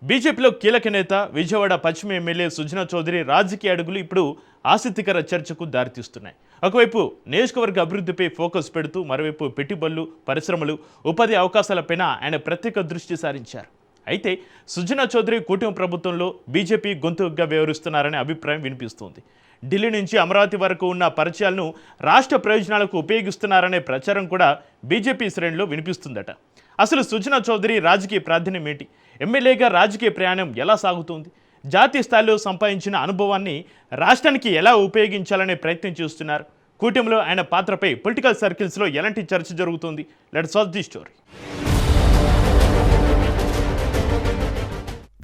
బీజేపీలో కీలక నేత విజయవాడ పశ్చిమ ఎమ్మెల్యే సుజనా చౌదరి రాజకీయ అడుగులు ఇప్పుడు ఆసక్తికర చర్చకు దారితీస్తున్నాయి. ఒకవైపు నియోజకవర్గ అభివృద్ధిపై ఫోకస్ పెడుతూ మరోవైపు పెట్టుబడులు, పరిశ్రమలు, ఉపాధి అవకాశాలపైన ఆయన ప్రత్యేక దృష్టి సారించారు. అయితే సుజనా చౌదరి కూటమి ప్రభుత్వంలో బీజేపీ గొంతుగా వ్యవహరిస్తున్నారనే అభిప్రాయం వినిపిస్తోంది. ఢిల్లీ నుంచి అమరావతి వరకు ఉన్న పరిచయాలను రాష్ట్ర ప్రయోజనాలకు ఉపయోగిస్తున్నారనే ప్రచారం కూడా బీజేపీ శ్రేణిలో వినిపిస్తుందట. అసలు సుజనా చౌదరి రాజకీయ ప్రాధాన్యం ఏంటి? ఎమ్మెల్యేగా రాజకీయ ప్రయాణం ఎలా సాగుతుంది? జాతీయ స్థాయిలో సంపాదించిన అనుభవాన్ని రాష్ట్రానికి ఎలా ఉపయోగించాలనే ప్రయత్నం చేస్తున్నారు. కూటమిలో ఆయన పాత్రపై పొలిటికల్ సర్కిల్స్లో ఎలాంటి చర్చ జరుగుతుంది? Let's watch the story.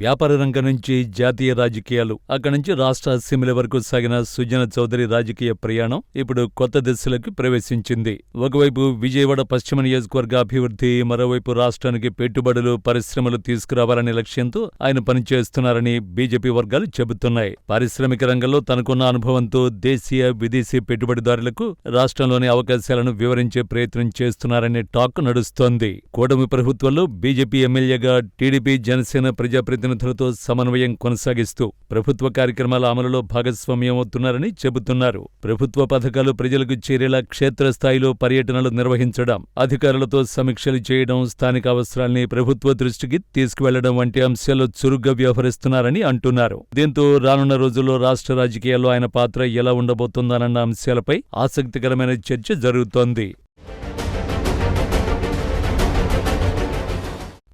వ్యాపార రంగం నుంచి జాతీయ రాజకీయాలు, అక్కడి నుంచి రాష్ట్ర అసెంబ్లీ వరకు సాగిన సుజనా చౌదరి రాజకీయ ప్రయాణం ఇప్పుడు కొత్త దశలోకి ప్రవేశించింది. ఒకవైపు విజయవాడ పశ్చిమ నియోజకవర్గ అభివృద్ధి, మరోవైపు రాష్ట్రానికి పెట్టుబడులు, పరిశ్రమలు తీసుకురావాలనే లక్ష్యంతో ఆయన పనిచేస్తున్నారని బీజేపీ వర్గాలు చెబుతున్నాయి. పారిశ్రామిక రంగంలో తనకున్న అనుభవంతో దేశీయ, విదేశీ పెట్టుబడిదారులకు రాష్ట్రంలోని అవకాశాలను వివరించే ప్రయత్నం చేస్తున్నారనే టాక్ నడుస్తోంది. కూటమి ప్రభుత్వంలో బీజేపీ ఎమ్మెల్యేగా టీడీపీ, జనసేన ప్రజాప్రతినిధులతో సమన్వయం కొనసాగిస్తూ ప్రభుత్వ కార్యక్రమాల అమలులో భాగస్వామ్యమవుతున్నారని చెబుతున్నారు. ప్రభుత్వ పథకాలు ప్రజలకు చేరేలా క్షేత్రస్థాయిలో పర్యటనలు నిర్వహించడం, అధికారులతో సమీక్షలు చేయడం, స్థానిక అవసరాల్ని ప్రభుత్వ దృష్టికి తీసుకువెళ్లడం వంటి అంశాల్లో చురుగ్గా వ్యవహరిస్తున్నారని అంటున్నారు. దీంతో రానున్న రోజుల్లో రాష్ట్ర రాజకీయాల్లో ఆయన పాత్ర ఎలా ఉండబోతోందన్న అంశాలపై ఆసక్తికరమైన చర్చ జరుగుతోంది.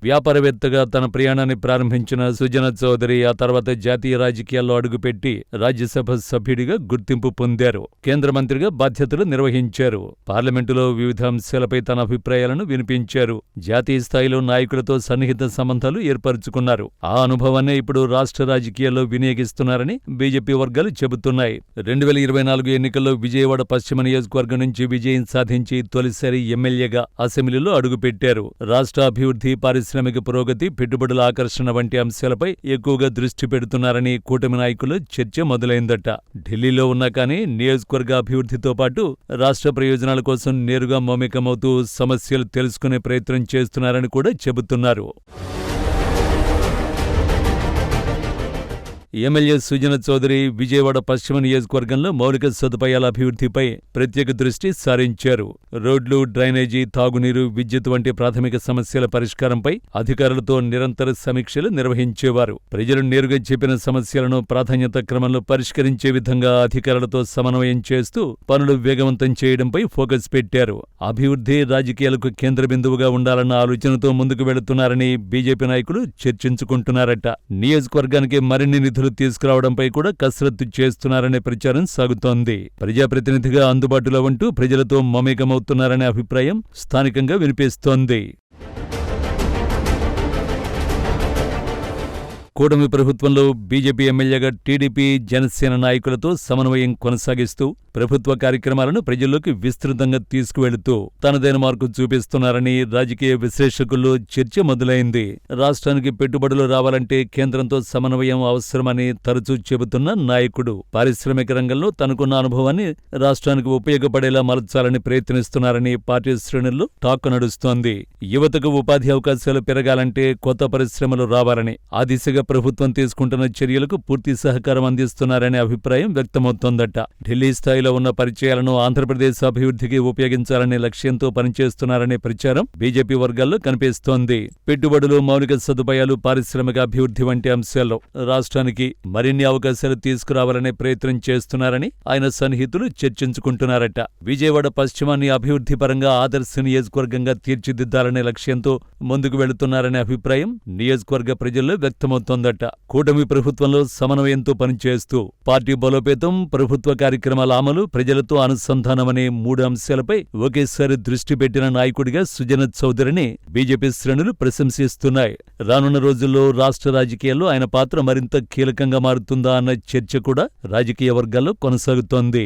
వ్యాపారవేత్తగా తన ప్రయాణాన్ని ప్రారంభించిన సుజనా చౌదరి ఆ తర్వాత జాతీయ రాజకీయాల్లో అడుగుపెట్టి రాజ్యసభ సభ్యుడిగా గుర్తింపు పొందారు. కేంద్ర మంత్రిగా బాధ్యతలు నిర్వహించారు. పార్లమెంటులో వివిధ అంశాలపై తన అభిప్రాయాలను వినిపించారు. జాతీయ స్థాయిలో నాయకులతో సన్నిహిత సంబంధాలు ఏర్పరచుకున్నారు. ఆ అనుభవాన్నే ఇప్పుడు రాష్ట్ర రాజకీయాల్లో వినియోగిస్తున్నారని బీజేపీ వర్గాలు చెబుతున్నాయి. 2024 ఎన్నికల్లో విజయవాడ పశ్చిమ నియోజకవర్గం నుంచి విజయం సాధించి తొలిసారి ఎమ్మెల్యేగా అసెంబ్లీలో అడుగుపెట్టారు. రాష్ట్ర అభివృద్ధి, పారిశ్రామిక పురోగతి, పెట్టుబడుల ఆకర్షణ వంటి అంశాలపై ఎక్కువగా దృష్టి పెడుతున్నారని కూటమి నాయకులు చర్చ మొదలైందట. ఢిల్లీలో ఉన్నా కానీ నియోజకవర్గ అభివృద్ధితో పాటు రాష్ట్ర ప్రయోజనాల కోసం నేరుగా మమేకమవుతూ సమస్యలు తెలుసుకునే ప్రయత్నం చేస్తున్నారని కూడా చెబుతున్నారు. ఎమ్మెల్యే సుజనా చౌదరి విజయవాడ పశ్చిమ నియోజకవర్గంలో మౌలిక సదుపాయాల అభివృద్ధిపై ప్రత్యేక దృష్టి సారించారు. రోడ్లు, డ్రైనేజీ, తాగునీరు, విద్యుత్ వంటి ప్రాథమిక సమస్యల పరిష్కారంపై అధికారులతో నిరంతర సమీక్షలు నిర్వహించేవారు. ప్రజలు నేరుగా చెప్పిన సమస్యలను ప్రాధాన్యత క్రమంలో పరిష్కరించే విధంగా అధికారులతో సమన్వయం చేస్తూ పనులు వేగవంతం చేయడంపై ఫోకస్ పెట్టారు. అభివృద్ధి రాజకీయాలకు కేంద్ర బిందువుగా ఉండాలన్న ఆలోచనతో ముందుకు వెళుతున్నారని బీజేపీ నాయకులు చర్చించుకుంటున్నారట. నియోజకవర్గానికి మరిన్ని నిధులు తీసుకురావడంపై కూడా కసరత్తు చేస్తున్నారనే ప్రచారం సాగుతోంది. ప్రజాప్రతినిధిగా అందుబాటులో ఉంటూ ప్రజలతో మమేకమవుతున్నారనే అభిప్రాయం స్థానికంగా వినిపిస్తోంది. కూటమి ప్రభుత్వంలో బీజేపీ ఎమ్మెల్యేగా టీడీపీ, జనసేన నాయకులతో సమన్వయం కొనసాగిస్తూ ప్రభుత్వ కార్యక్రమాలను ప్రజల్లోకి విస్తృతంగా తీసుకువెళుతూ తనదైన మార్కు చూపిస్తున్నారని రాజకీయ విశ్లేషకుల్లో చర్చ మొదలైంది. రాష్ట్రానికి పెట్టుబడులు రావాలంటే కేంద్రంతో సమన్వయం అవసరమని తరచూ చెబుతున్న నాయకుడు పారిశ్రామిక రంగంలో తనకున్న అనుభవాన్ని రాష్ట్రానికి ఉపయోగపడేలా మలచాలని ప్రయత్నిస్తున్నారని పార్టీ శ్రేణుల్లో టాక్ నడుస్తోంది. యువతకు ఉపాధి అవకాశాలు పెరగాలంటే కొత్త పరిశ్రమలు రావాలని, ఆ దిశగా ప్రభుత్వం తీసుకుంటున్న చర్యలకు పూర్తి సహకారం అందిస్తున్నారనే అభిప్రాయం వ్యక్తమవుతోందట. ఢిల్లీ స్థాయిలో ఉన్న పరిచయాలను ఆంధ్రప్రదేశ్ అభివృద్ధికి ఉపయోగించాలనే లక్ష్యంతో పనిచేస్తున్నారనే ప్రచారం బీజేపీ వర్గాల్లో కనిపిస్తోంది. పెట్టుబడులు, మౌలిక సదుపాయాలు, పారిశ్రామిక అభివృద్ధి వంటి అంశాల్లో రాష్ట్రానికి మరిన్ని అవకాశాలు తీసుకురావాలనే ప్రయత్నం చేస్తున్నారని ఆయన సన్నిహితులు చర్చించుకుంటున్నారట. విజయవాడ పశ్చిమాన్ని అభివృద్ధి పరంగా ఆదర్శ నియోజకవర్గంగా తీర్చిదిద్దాలనే లక్ష్యంతో ముందుకు వెళుతున్నారనే అభిప్రాయం నియోజకవర్గ ప్రజల్లో వ్యక్తమవుతోందట. కూటమి ప్రభుత్వంలో సమన్వయంతో పనిచేస్తూ పార్టీ బలోపేతం, ప్రభుత్వ కార్యక్రమాల అమలు, ప్రజలతో అనుసంధానమనే 3 అంశాలపై ఒకేసారి దృష్టి పెట్టిన నాయకుడిగా సుజనా చౌదరిని బీజేపీ శ్రేణులు ప్రశంసిస్తున్నాయి. రానున్న రోజుల్లో రాష్ట్ర రాజకీయాల్లో ఆయన పాత్ర మరింత కీలకంగా మారుతుందా అన్న చర్చ కూడా రాజకీయ వర్గాల్లో కొనసాగుతోంది.